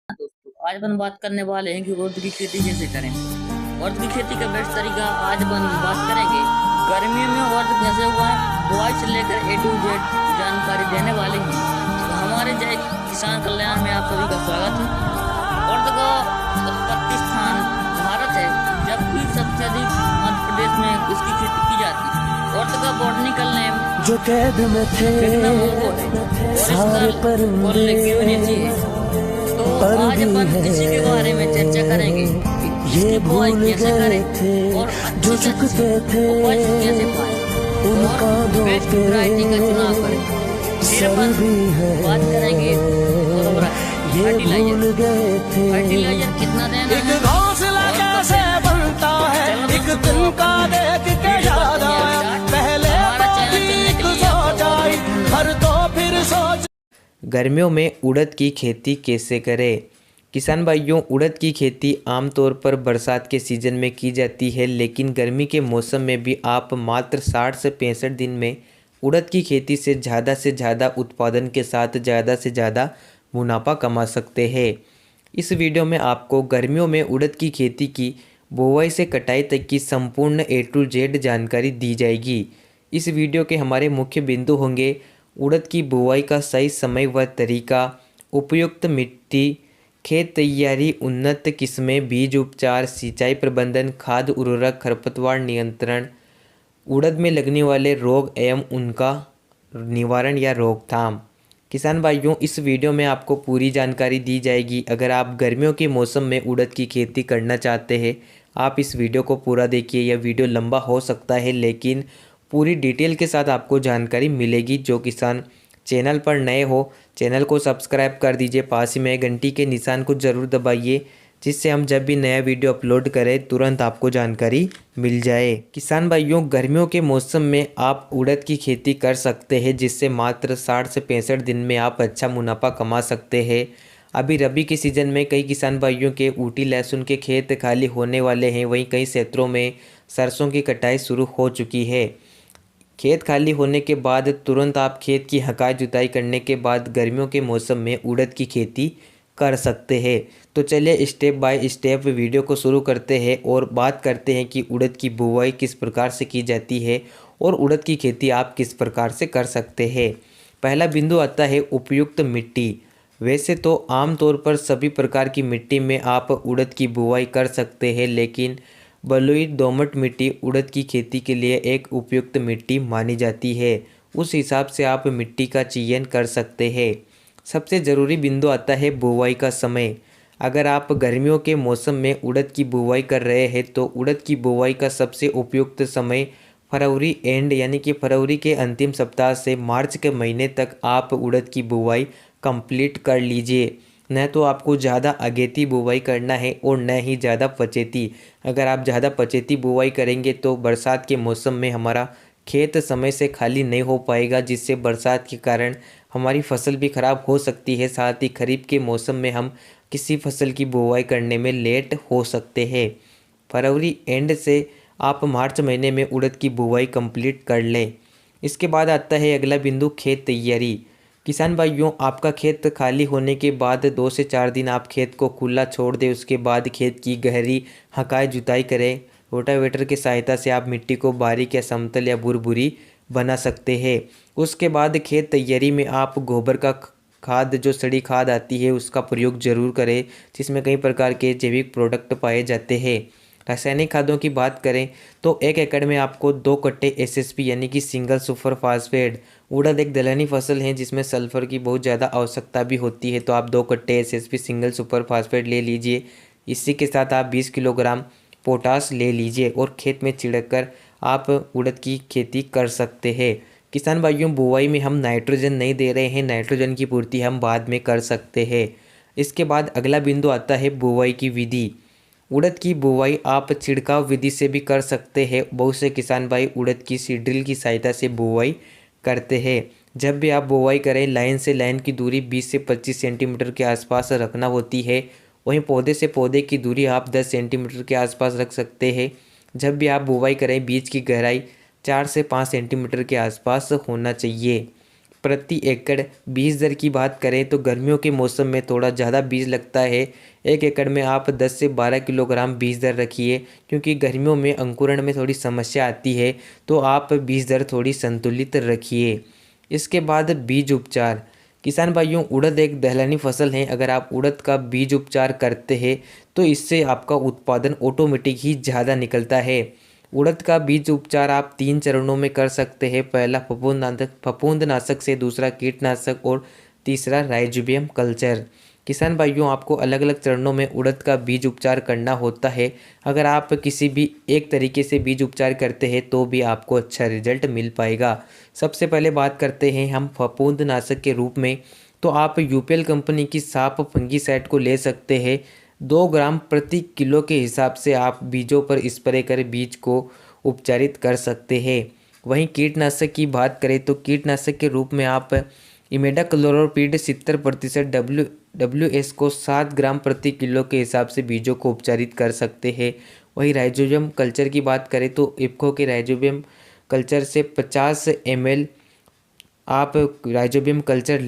दोस्तों आज अपन बात करने वाले हैं कि उर्द की खेती कैसे करें। उर्द की खेती का बेस्ट तरीका आज अपन बात करेंगे। गर्मियों में उर्द कैसे हुआ है बुआई से लेकर A to Z जानकारी देने वाले हैं। तो हमारे जय किसान कल्याण में आप सभी का स्वागत है। उर्द का उत्पत्ति स्थान भारत है, जबकि सबसे अधिक मध्य प्रदेश में इसकी खेती की जाती है। उर्द का बॉटनिकल नेम जो कैद में थे सारे परिंदे तो पर आज भी अपन इसी के बारे में चर्चा करेंगे कि ये इसकी बुआई भूल कैसे गए करें थे और जो अच्छी से झुकते अच्छी थे उपज कैसे पाएं उन और कांधों बेस्ट पे वैरायटी का चुनाव करें। फिर सर अपन भी है बात करेंगे ये भूल गए थे। फर्टिलाइजर कितना देना एक है घोंसला और कैसे बनता है एक दिन का देख के याद आया पहले तो ठीक सोच आई हर तो फिर सोच। गर्मियों में उड़द की खेती कैसे करें। किसान भाइयों, उड़द की खेती आमतौर पर बरसात के सीज़न में की जाती है, लेकिन गर्मी के मौसम में भी आप मात्र 60 से 65 दिन में उड़द की खेती से ज़्यादा उत्पादन के साथ ज़्यादा से ज़्यादा मुनाफा कमा सकते हैं। इस वीडियो में आपको गर्मियों में उड़द की खेती की बुवाई से कटाई तक की संपूर्ण A to Z जानकारी दी जाएगी। इस वीडियो के हमारे मुख्य बिंदु होंगे उड़द की बुवाई का सही समय व तरीका, उपयुक्त मिट्टी, खेत तैयारी, उन्नत किस्में, बीज उपचार, सिंचाई प्रबंधन, खाद उर्वरक, खरपतवार नियंत्रण, उड़द में लगने वाले रोग एवं उनका निवारण या रोकथाम। किसान भाइयों, इस वीडियो में आपको पूरी जानकारी दी जाएगी। अगर आप गर्मियों के मौसम में उड़द की खेती करना चाहते हैं, आप इस वीडियो को पूरा देखिए। यह वीडियो लंबा हो सकता है, लेकिन पूरी डिटेल के साथ आपको जानकारी मिलेगी। जो किसान चैनल पर नए हो, चैनल को सब्सक्राइब कर दीजिए, पास ही में घंटी के निशान को ज़रूर दबाइए, जिससे हम जब भी नया वीडियो अपलोड करें तुरंत आपको जानकारी मिल जाए। किसान भाइयों, गर्मियों के मौसम में आप उड़द की खेती कर सकते हैं, जिससे मात्र 60 से 65 दिन में आप अच्छा मुनाफा कमा सकते हैं। अभी रबी के सीज़न में कई किसान भाइयों के ऊटी लहसुन के खेत खाली होने वाले हैं, वहीं कई क्षेत्रों में सरसों की कटाई शुरू हो चुकी है। खेत खाली होने के बाद तुरंत आप खेत की हकाई जुताई करने के बाद गर्मियों के मौसम में उड़द की खेती कर सकते हैं। तो चलिए स्टेप बाय स्टेप वीडियो को शुरू करते हैं और बात करते हैं कि उड़द की बुवाई किस प्रकार से की जाती है और उड़द की खेती आप किस प्रकार से कर सकते हैं। पहला बिंदु आता है उपयुक्त मिट्टी। वैसे तो आमतौर पर सभी प्रकार की मिट्टी में आप उड़द की बुवाई कर सकते हैं, लेकिन बलुई दोमट मिट्टी उड़द की खेती के लिए एक उपयुक्त मिट्टी मानी जाती है। उस हिसाब से आप मिट्टी का चयन कर सकते हैं। सबसे ज़रूरी बिंदु आता है बुवाई का समय। अगर आप गर्मियों के मौसम में उड़द की बुवाई कर रहे हैं तो उड़द की बुवाई का सबसे उपयुक्त समय फरवरी एंड यानी कि फरवरी के अंतिम सप्ताह से मार्च के महीने तक आप उड़द की बुवाई कंप्लीट कर लीजिए। न तो आपको ज़्यादा अगेती बुवाई करना है और न ही ज़्यादा पचेती। अगर आप ज़्यादा पचेती बुवाई करेंगे तो बरसात के मौसम में हमारा खेत समय से खाली नहीं हो पाएगा, जिससे बरसात के कारण हमारी फसल भी ख़राब हो सकती है। साथ ही खरीफ के मौसम में हम किसी फसल की बुवाई करने में लेट हो सकते हैं। फरवरी एंड से आप मार्च महीने में उड़द की बुवाई कंप्लीट कर लें। इसके बाद आता है अगला बिंदु खेत तैयारी। किसान भाइयों, आपका खेत खाली होने के बाद 2 से 4 दिन आप खेत को खुला छोड़ दें। उसके बाद खेत की गहरी हकाई जुताई करें। रोटावेटर की सहायता से आप मिट्टी को बारीक या समतल या भुरभुरी बना सकते हैं। उसके बाद खेत तैयारी में आप गोबर का खाद, जो सड़ी खाद आती है, उसका प्रयोग जरूर करें, जिसमें कई प्रकार के जैविक प्रोडक्ट पाए जाते हैं। रासायनिक खादों की बात करें तो 1 एकड़ में आपको 2 कट्टे SSP यानी कि सिंगल सुपर फास्फेट। उड़द एक दलहनी फसल है जिसमें सल्फर की बहुत ज़्यादा आवश्यकता भी होती है, तो आप 2 कट्टे SSP सिंगल सुपर फास्फेट ले लीजिए। इसी के साथ आप 20 किलोग्राम पोटास ले लीजिए और खेत में छिड़क कर आप उड़द की खेती कर सकते हैं। किसान भाइयों, बुवाई में हम नाइट्रोजन नहीं दे रहे हैं, नाइट्रोजन की पूर्ति हम बाद में कर सकते हैं। इसके बाद अगला बिंदु आता है बुवाई की विधि। उड़द की बुवाई आप छिड़काव विधि से भी कर सकते हैं। बहुत से किसान भाई उड़द की सीड्रिल की सहायता से बुवाई करते हैं। जब भी आप बुवाई करें, लाइन से लाइन की दूरी 20 से 25 सेंटीमीटर के आसपास रखना होती है। वहीं पौधे से पौधे की दूरी आप 10 सेंटीमीटर के आसपास रख सकते हैं। जब भी आप बुवाई करें, बीज की गहराई 4 से 5 सेंटीमीटर के आसपास होना चाहिए। प्रति एकड़ बीज दर की बात करें तो गर्मियों के मौसम में थोड़ा ज़्यादा बीज लगता है। 1 एकड़ में आप 10 से 12 किलोग्राम बीज दर रखिए, क्योंकि गर्मियों में अंकुरण में थोड़ी समस्या आती है, तो आप बीज दर थोड़ी संतुलित रखिए। इसके बाद बीज उपचार। किसान भाइयों, उड़द एक दलहनी फसल है। अगर आप उड़द का बीज उपचार करते हैं तो इससे आपका उत्पादन ऑटोमेटिक ही ज़्यादा निकलता है। उड़द का बीज उपचार आप 3 चरणों में कर सकते हैं। पहला फफूंदनाशक से, दूसरा कीटनाशक और तीसरा राइजोबियम कल्चर। किसान भाइयों, आपको अलग अलग चरणों में उड़द का बीज उपचार करना होता है। अगर आप किसी भी एक तरीके से बीज उपचार करते हैं तो भी आपको अच्छा रिजल्ट मिल पाएगा। सबसे पहले बात करते हैं हम फफूंदनाशक के रूप में, तो आप यूपीएल कंपनी की साफ फंगीसाइड को ले सकते हैं। 2 ग्राम प्रति किलो के हिसाब से आप बीजों पर स्प्रे कर बीज को उपचारित कर सकते हैं। वहीं कीटनाशक की बात करें तो कीटनाशक के रूप में आप इमिडाक्लोप्रिड 70% WS को 7 ग्राम प्रति किलो के हिसाब से बीजों को उपचारित कर सकते हैं। वहीं राइजोबियम कल्चर की बात करें तो इफ्को के राइजोबियम कल्चर से 50 ml आप राइजोबियम कल्चर ले